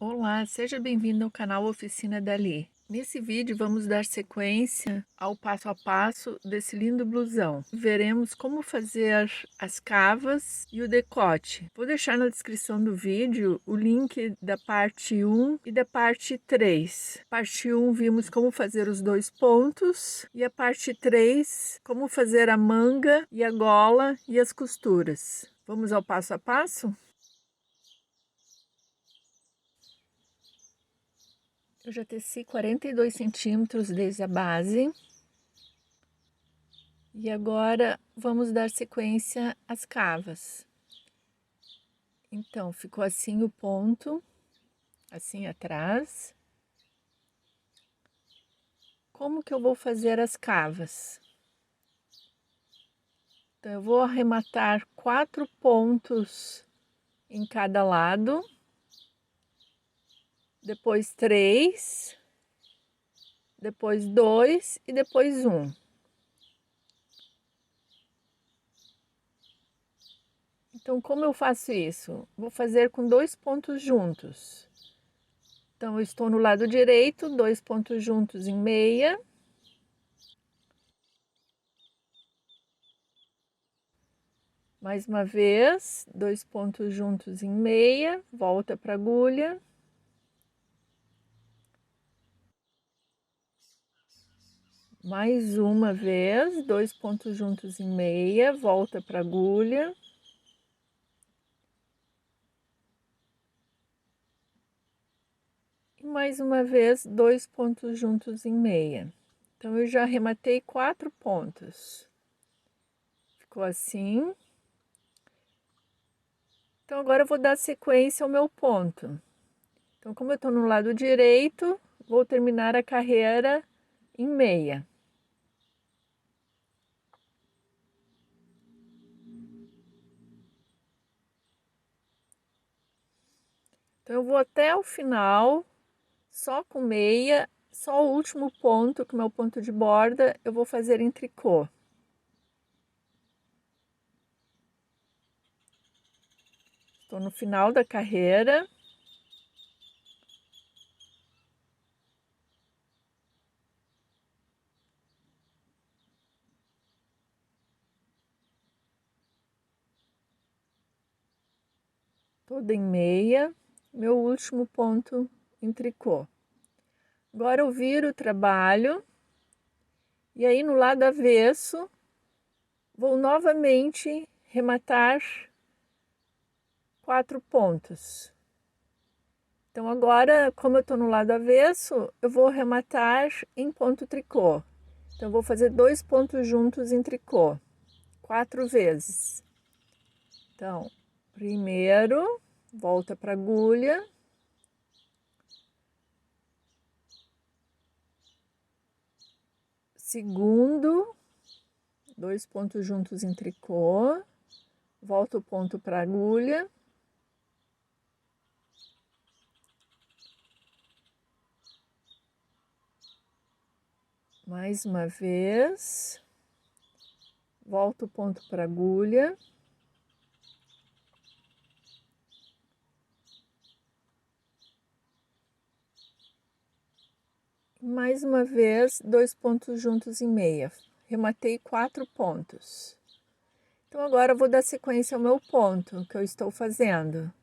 Olá, seja bem-vindo ao canal Oficina Dali. Nesse vídeo vamos dar sequência ao passo a passo desse lindo blusão. Veremos como fazer as cavas e o decote. Vou deixar na descrição do vídeo o link da parte 1 e da parte 3. Parte 1 vimos como fazer os dois pontos e a parte 3 como fazer a manga e a gola e as costuras. Vamos ao passo a passo? Eu já teci 42 centímetros desde a base. E agora vamos dar sequência às cavas. Então, ficou assim o ponto, assim atrás. Como que eu vou fazer as cavas? Então, eu vou arrematar 4 pontos em cada lado. Depois 3. Depois 2 e depois 1. Então, como eu faço isso? Vou fazer com 2 pontos juntos. Então, eu estou no lado direito, 2 pontos juntos em meia. Mais uma vez, 2 pontos juntos em meia, volta para a agulha. Mais uma vez, 2 pontos juntos em meia, volta para a agulha. E mais uma vez, 2 pontos juntos em meia. Então, eu já arrematei 4 pontos. Ficou assim. Então, agora eu vou dar sequência ao meu ponto. Então, como eu estou no lado direito, vou terminar a carreira em meia. Então, eu vou até o final, só com meia, só o último ponto, que é o meu ponto de borda, eu vou fazer em tricô. Estou no final da carreira. Toda em meia, meu último ponto em tricô. Agora eu viro o trabalho, e aí no lado avesso, vou novamente rematar 4 pontos. Então agora, como eu estou no lado avesso, eu vou rematar em ponto tricô. Então eu vou fazer 2 pontos juntos em tricô, 4 vezes. Então, primeiro, volta para a agulha. Segundo, 2 pontos juntos em tricô, volta o ponto para a agulha. Mais uma vez, volta o ponto para a agulha. Mais uma vez, 2 pontos juntos em meia. Rematei 4 pontos. Então, agora eu vou dar sequência ao meu ponto que eu estou fazendo.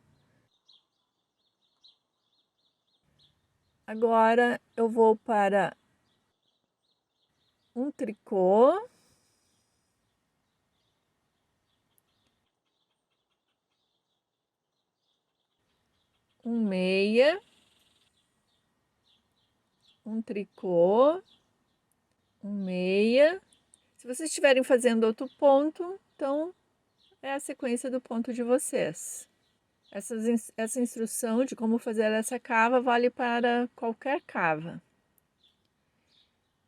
Agora, eu vou para um tricô. Um meia. Um tricô. Um meia. Se vocês estiverem fazendo outro ponto, então é a sequência do ponto de vocês. Essa instrução de como fazer essa cava vale para qualquer cava.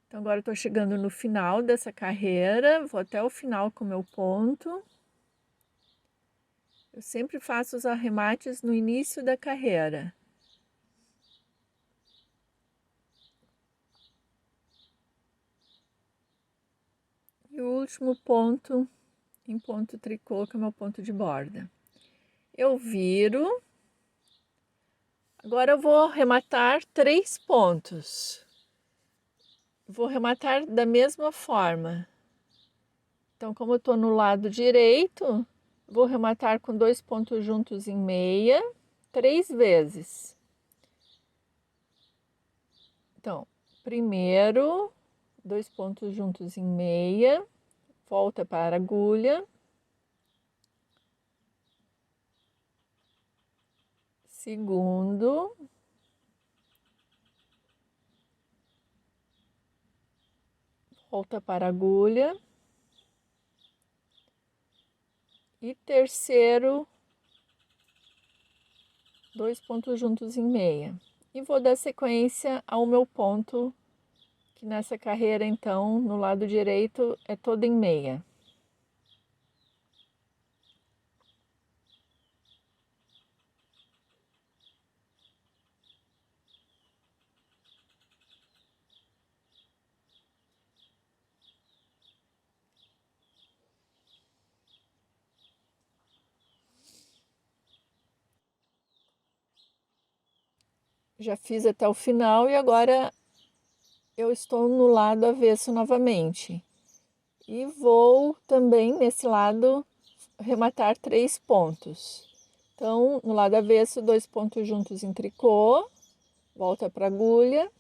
Então, agora eu estou chegando no final dessa carreira, vou até o final com o meu ponto. Eu sempre faço os arremates no início da carreira. E o último ponto em ponto tricô, que é o meu ponto de borda. Eu viro, Agora eu vou arrematar 3 pontos. Vou arrematar da mesma forma. Então, como eu tô no lado direito, vou arrematar com 2 pontos juntos em meia, 3 vezes. Então, primeiro, 2 pontos juntos em meia, volta para a agulha. Segundo, volta para a agulha. E terceiro, 2 pontos juntos em meia. E vou dar sequência ao meu ponto, que nessa carreira, então, no lado direito, é todo em meia. Já fiz até o final e agora eu estou no lado avesso novamente. E vou também nesse lado arrematar 3 pontos. Então, no lado avesso, 2 pontos juntos em tricô, volta para a agulha.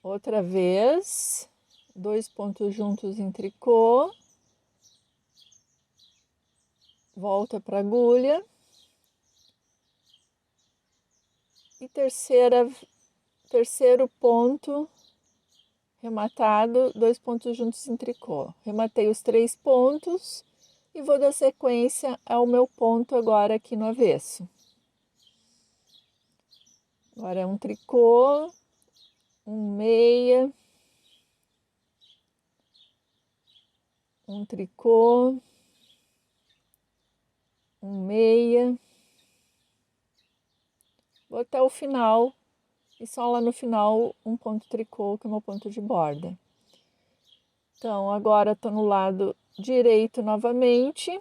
Outra vez, 2 pontos juntos em tricô, volta para a agulha. E terceiro ponto rematado, 2 pontos juntos em tricô. Rematei os 3 pontos e vou dar sequência ao meu ponto agora aqui no avesso. Agora é um tricô, um meia, um tricô, um meia. Vou até o final e só lá no final um ponto tricô, que é o meu ponto de borda. Então, agora estou no lado direito novamente.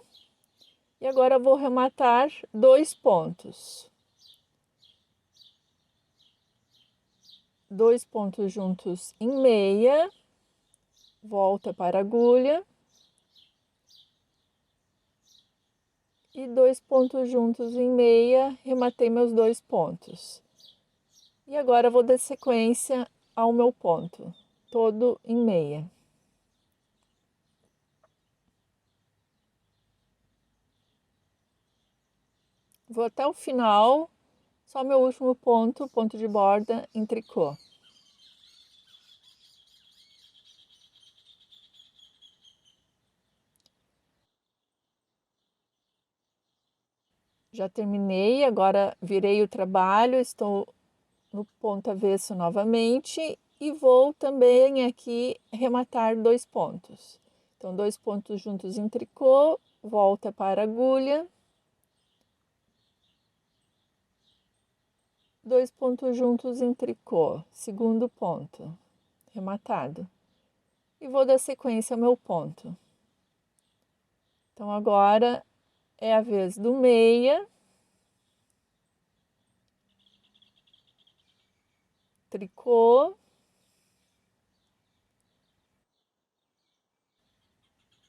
E agora vou arrematar 2 pontos. 2 pontos juntos em meia, volta para a agulha. E 2 pontos juntos em meia, rematei meus 2 pontos. E agora vou dar sequência ao meu ponto, todo em meia. Vou até o final, só meu último ponto, ponto de borda em tricô. Já terminei, agora virei o trabalho, estou no ponto avesso novamente e vou também aqui rematar 2 pontos. Então, 2 pontos juntos em tricô, volta para a agulha. 2 pontos juntos em tricô, segundo ponto, rematado. E vou dar sequência ao meu ponto. Então, agora é a vez do meia, tricô,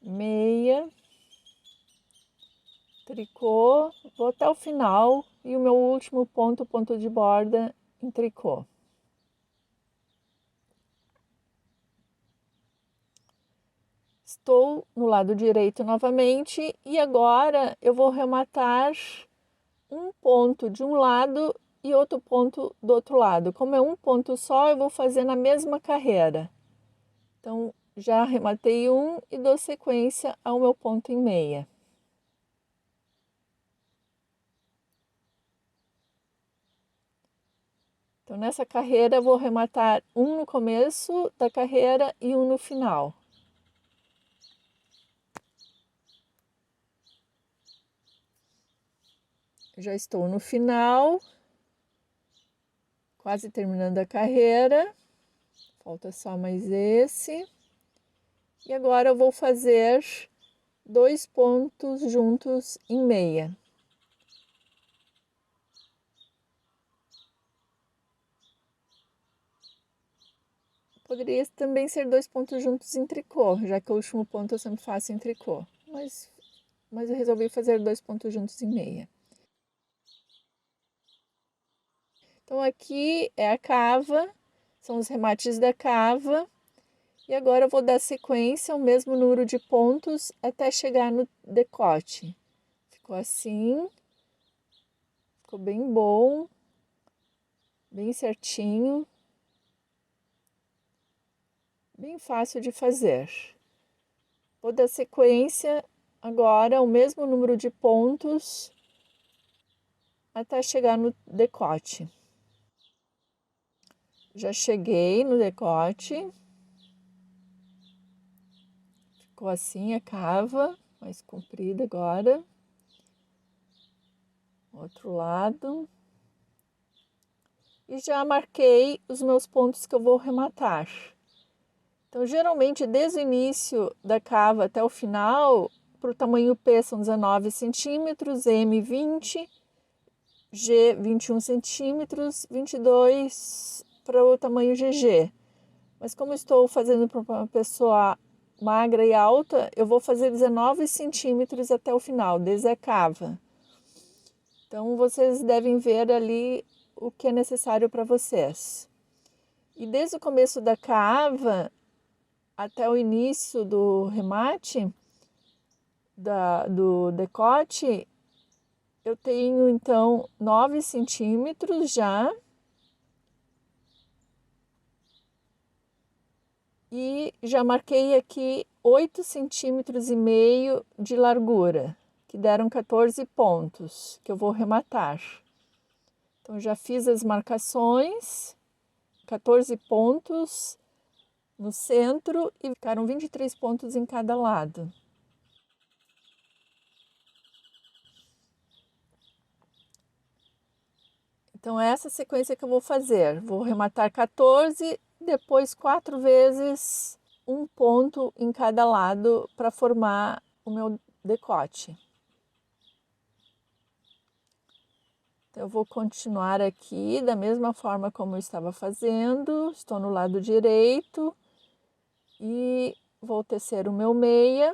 meia, tricô, vou até o final e o meu último ponto, ponto de borda em tricô. Estou no lado direito novamente e agora eu vou rematar um ponto de um lado e outro ponto do outro lado. Como é um ponto só, eu vou fazer na mesma carreira. Então, já arrematei um e dou sequência ao meu ponto em meia. Então, nessa carreira, eu vou arrematar um no começo da carreira e um no final. Já estou no final, quase terminando a carreira. Falta só mais esse. E agora eu vou fazer 2 pontos juntos em meia. Poderia também ser 2 pontos juntos em tricô, já que o último ponto eu sempre faço em tricô. Mas eu resolvi fazer 2 pontos juntos em meia. Então, aqui é a cava, são os remates da cava. E agora eu vou dar sequência ao mesmo número de pontos até chegar no decote. Ficou assim. Ficou bem bom. Bem certinho. Bem fácil de fazer. Vou dar sequência agora ao mesmo número de pontos até chegar no decote. Já cheguei no decote. Ficou assim a cava, mais comprida agora. Outro lado. E já marquei os meus pontos que eu vou rematar. Então, geralmente, desde o início da cava até o final, para o tamanho P são 19 centímetros, M 20, G 21 centímetros, 22 para o tamanho GG. Mas como estou fazendo para uma pessoa magra e alta, eu vou fazer 19 centímetros até o final, desde a cava. Então, vocês devem ver ali o que é necessário para vocês. E desde o começo da cava até o início do remate, do decote, eu tenho então 9 centímetros já. E já marquei aqui 8 centímetros e meio de largura, que deram 14 pontos, que eu vou rematar. Então, já fiz as marcações, 14 pontos no centro e ficaram 23 pontos em cada lado. Então, é essa sequência que eu vou fazer. Vou rematar 14, depois 4 vezes um ponto em cada lado para formar o meu decote. Então, eu vou continuar aqui da mesma forma como eu estava fazendo. Estou no lado direito e vou tecer o meu meia.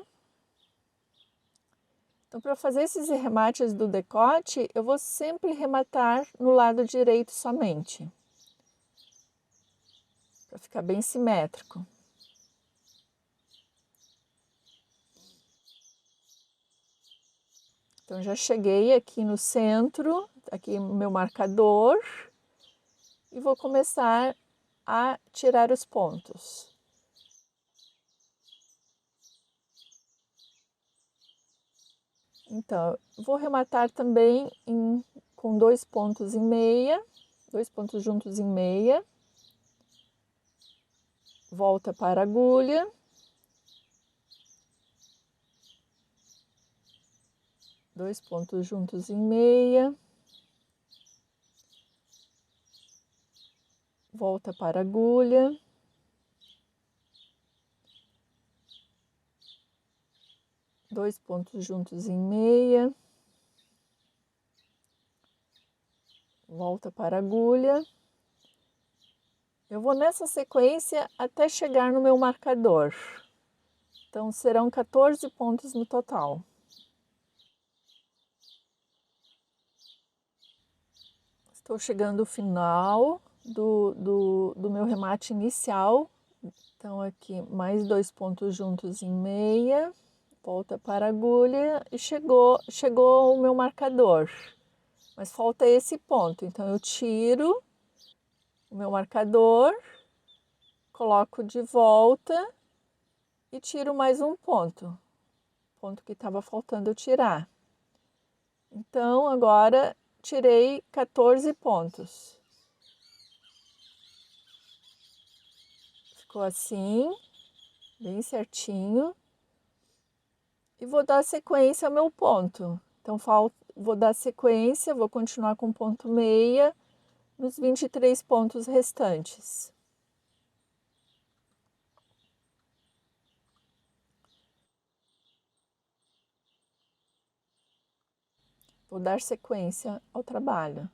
Então, para fazer esses remates do decote, eu vou sempre rematar no lado direito somente, para ficar bem simétrico. Então, já cheguei aqui no centro, aqui o meu marcador, e vou começar a tirar os pontos. Então, vou rematar também com 2 pontos em meia, 2 pontos juntos em meia. Volta para a agulha. Dois pontos juntos em meia. Volta para a agulha. Dois pontos juntos em meia. Volta para a agulha. Eu vou nessa sequência até chegar no meu marcador. Então, serão 14 pontos no total. Estou chegando ao final do meu remate inicial. Então, aqui mais 2 pontos juntos em meia. Volta para a agulha e chegou o meu marcador. Mas falta esse ponto, então eu tiro o meu marcador, coloco de volta e tiro mais um ponto. Ponto que estava faltando eu tirar. Então, agora tirei 14 pontos. Ficou assim, bem certinho. E vou dar sequência ao meu ponto. Então, vou dar sequência, vou continuar com ponto meia nos 23 pontos restantes. Vou dar sequência ao trabalho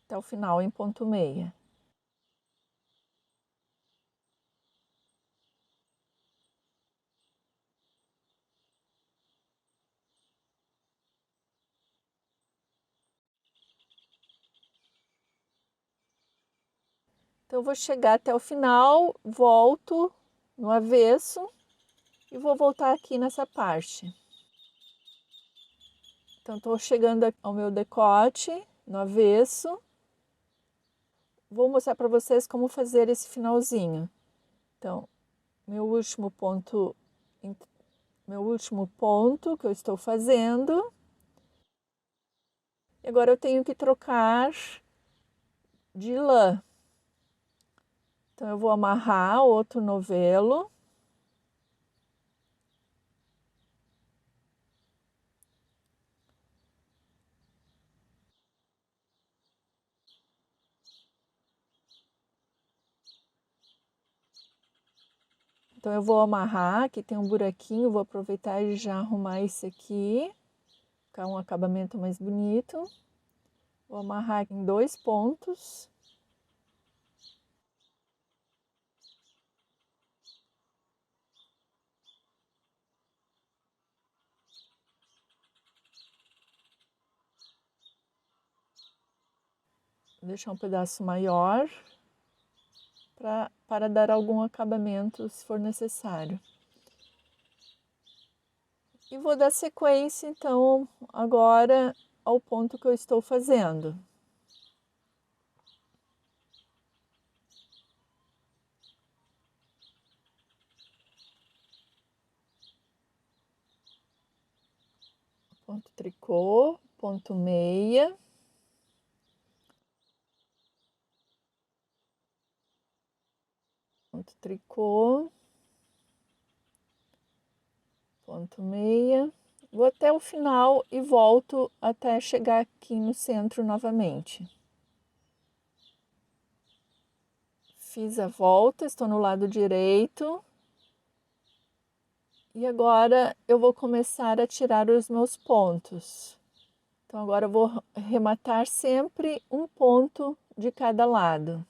até o final em ponto meia. Então, eu vou chegar até o final, volto no avesso e vou voltar aqui nessa parte. Então, estou chegando ao meu decote no avesso. Vou mostrar para vocês como fazer esse finalzinho. Então, meu último ponto que eu estou fazendo. E agora eu tenho que trocar de lã. Então, eu vou amarrar outro novelo. Então, eu vou amarrar, aqui tem um buraquinho, vou aproveitar e já arrumar esse aqui, ficar um acabamento mais bonito. Vou amarrar em 2 pontos. Vou deixar um pedaço maior para dar algum acabamento se for necessário. E vou dar sequência, então, agora ao ponto que eu estou fazendo. Ponto tricô, ponto meia. Ponto tricô. Ponto meia. Vou até o final e volto até chegar aqui no centro novamente. Fiz a volta, estou no lado direito. E agora eu vou começar a tirar os meus pontos. Então, agora eu vou rematar sempre um ponto de cada lado.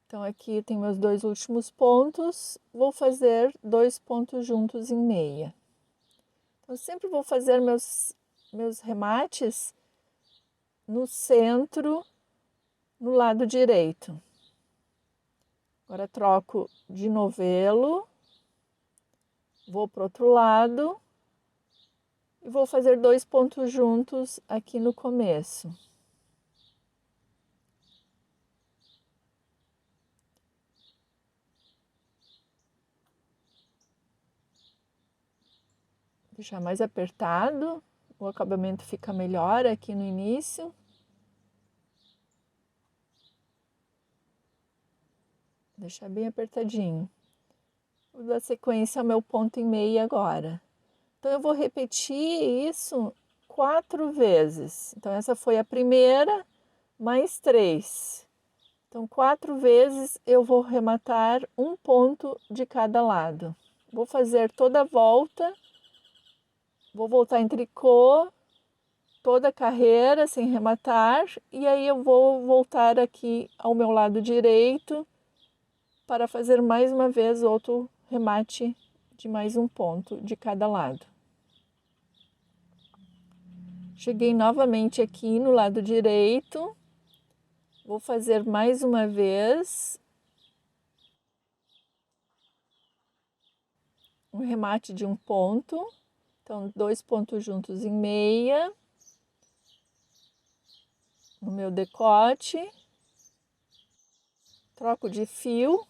Então, aqui tem meus 2 últimos pontos, vou fazer 2 pontos juntos em meia. Então, eu sempre vou fazer meus remates no centro, no lado direito. Agora, troco de novelo, vou para o outro lado e vou fazer 2 pontos juntos aqui no começo. Deixar mais apertado, o acabamento fica melhor aqui no início. Deixar bem apertadinho. Vou dar sequência ao meu ponto e meia agora. Então, eu vou repetir isso 4 vezes. Então, essa foi a primeira, mais 3. Então, 4 vezes eu vou rematar um ponto de cada lado. Vou fazer toda a volta. Vou voltar em tricô, toda a carreira sem rematar, e aí eu vou voltar aqui ao meu lado direito para fazer mais uma vez outro remate de mais um ponto de cada lado. Cheguei novamente aqui no lado direito, vou fazer mais uma vez um remate de um ponto, então 2 pontos juntos em meia. No meu decote, troco de fio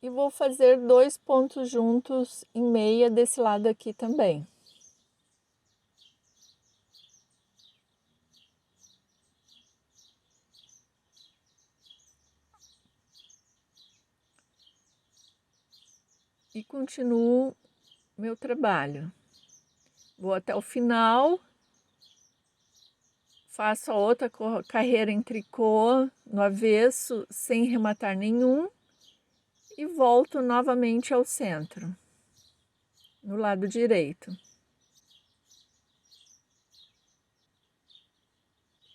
e vou fazer 2 pontos juntos em meia desse lado aqui também. E continuo meu trabalho. Vou até o final. Faço a outra carreira em tricô no avesso, sem rematar nenhum, e volto novamente ao centro, no lado direito.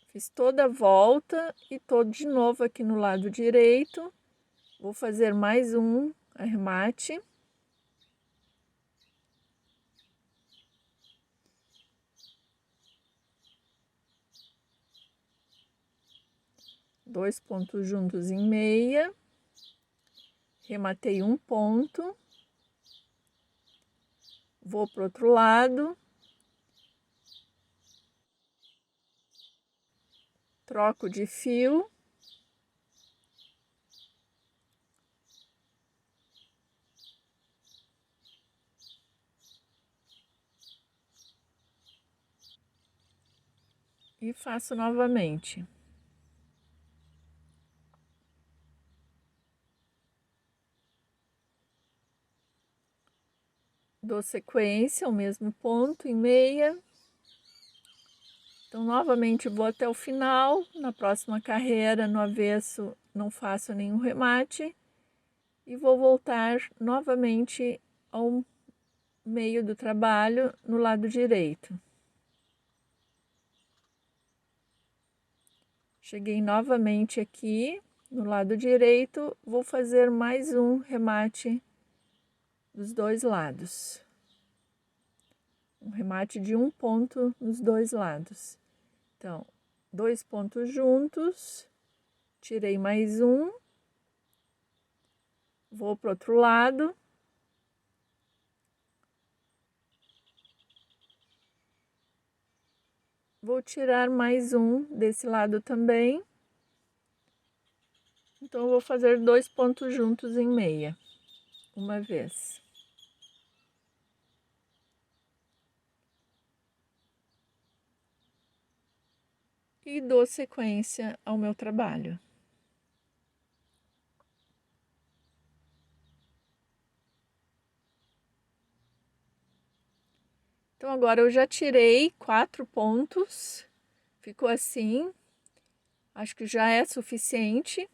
Fiz toda a volta e tô de novo aqui no lado direito. Vou fazer mais um arremate. 2 pontos juntos em meia, rematei um ponto, vou para o outro lado, troco de fio, e faço novamente. Dou sequência ao mesmo ponto em meia. Então, novamente vou até o final. Na próxima carreira, no avesso, não faço nenhum remate. E vou voltar novamente ao meio do trabalho no lado direito. Cheguei novamente aqui no lado direito, vou fazer mais um remate dos dois lados. Um remate de um ponto nos dois lados. Então, 2 pontos juntos, tirei mais um, vou para o outro lado. Vou tirar mais um desse lado também. Então, eu vou fazer 2 pontos juntos em meia, uma vez. E dou sequência ao meu trabalho. Então, agora eu já tirei 4 pontos, ficou assim, acho que já é suficiente.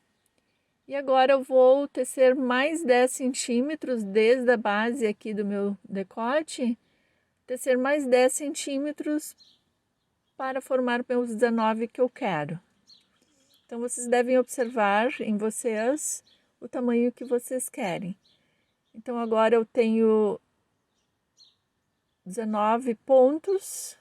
E agora eu vou tecer mais 10 centímetros desde a base aqui do meu decote, tecer mais 10 centímetros para formar meus 19 que eu quero. Então, vocês devem observar em vocês o tamanho que vocês querem. Então, agora eu tenho 19 pontos.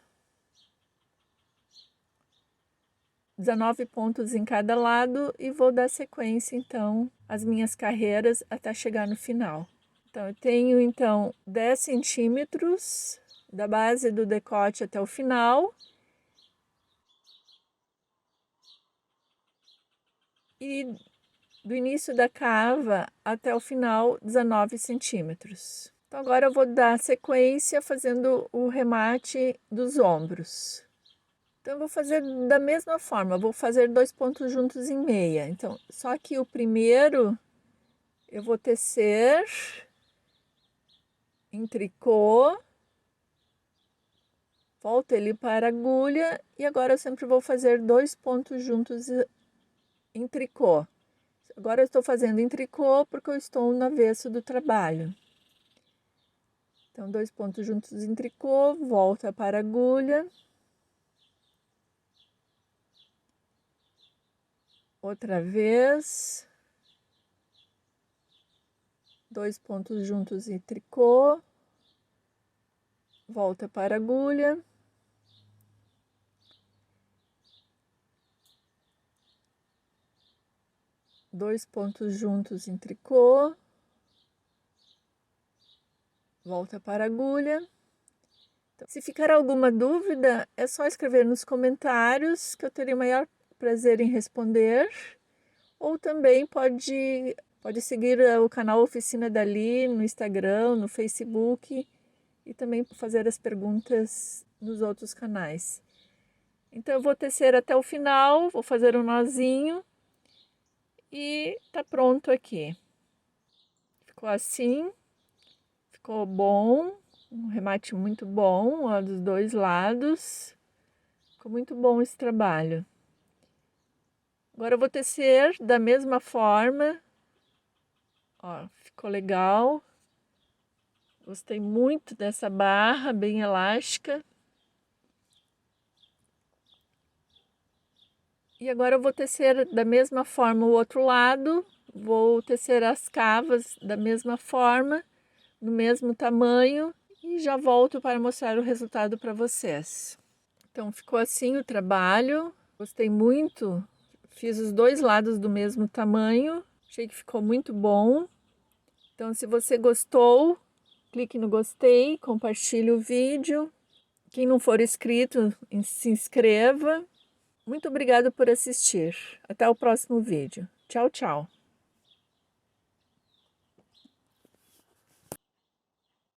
19 pontos em cada lado e vou dar sequência, então, às minhas carreiras até chegar no final. Então, eu tenho, então, 10 centímetros da base do decote até o final. E do início da cava até o final, 19 centímetros. Então, agora eu vou dar sequência fazendo o remate dos ombros. Então, eu vou fazer da mesma forma, vou fazer 2 pontos juntos em meia. Então, só que o primeiro eu vou tecer em tricô, volto ele para a agulha e agora eu sempre vou fazer 2 pontos juntos em tricô. Agora eu estou fazendo em tricô porque eu estou no avesso do trabalho. Então, 2 pontos juntos em tricô, volta para a agulha. Outra vez. 2 pontos juntos em tricô. Volta para a agulha. Dois pontos juntos em tricô. Volta para a agulha. Então, se ficar alguma dúvida, é só escrever nos comentários que eu terei o maior prazer em responder. Ou também pode seguir o canal Oficina Dali no Instagram, no Facebook e também fazer as perguntas nos outros canais. Então, eu vou tecer até o final, vou fazer um nozinho e tá pronto aqui. Ficou assim, ficou bom, um remate muito bom, ó, dos dois lados. Ficou muito bom esse trabalho. Agora eu vou tecer da mesma forma. Ó, ficou legal. Gostei muito dessa barra, bem elástica. E agora eu vou tecer da mesma forma o outro lado. Vou tecer as cavas da mesma forma, no mesmo tamanho. E já volto para mostrar o resultado para vocês. Então, ficou assim o trabalho. Gostei muito. Fiz os dois lados do mesmo tamanho, achei que ficou muito bom. Então, se você gostou, clique no gostei, compartilhe o vídeo. Quem não for inscrito, se inscreva. Muito obrigada por assistir. Até o próximo vídeo. Tchau, tchau.